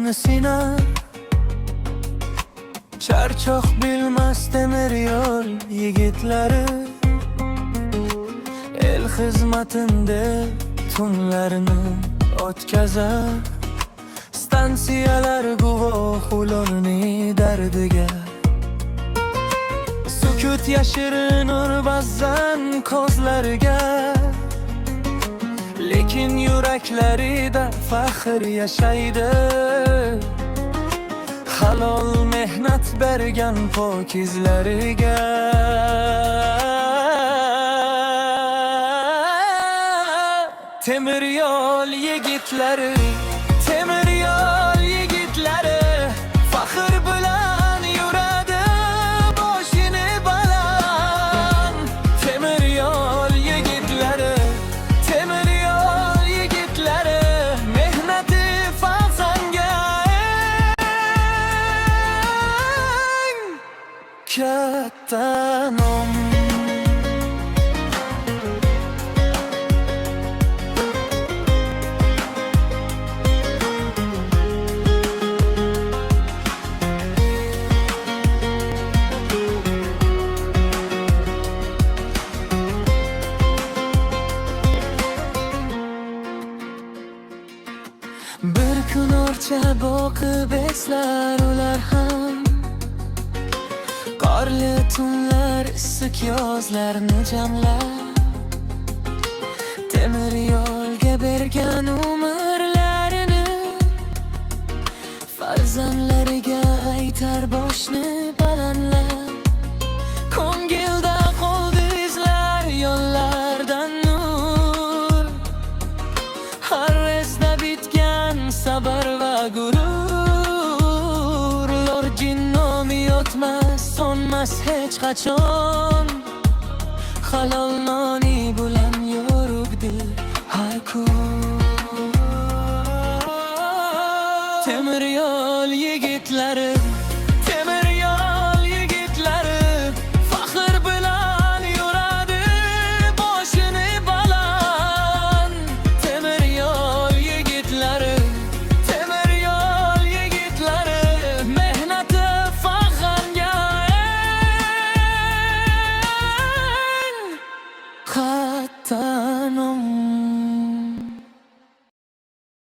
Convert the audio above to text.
ko'ngilni sinar. Charchoq bilmas temir yo'l yigitlari, el xizmatinde tunlarini o'tkazar. Stansiyalar guvoh ularning dardiga. Sukut yashirinur ba'zan ko'zlariga, lekin yuraklarida faxr yashaydi. Halol mehnat bergan pokizlariga. Temir yo'l yigitlari, temir yo'l yigitlari, faxr bilan yuradi boshini baland. Temir yo'l yigitlari, temir yo'l yigitlari, mehnati faxanga eng katta nom. Bir kun orcha boqib eslar ular ham, qorli tunlar, issiq yozlarni jamlab. Temir yo'lga bergan umrlarini farzandlariga aytar boshni balandlab. Ko'ngilda qoldi izlar yo'llardan nur, har esda bitgan sabr va gurur. Lorjin nomi yotmas, sonmas hech qachon. Halol noni bilan yorug'di har kun. Temir yo'l yigitlari,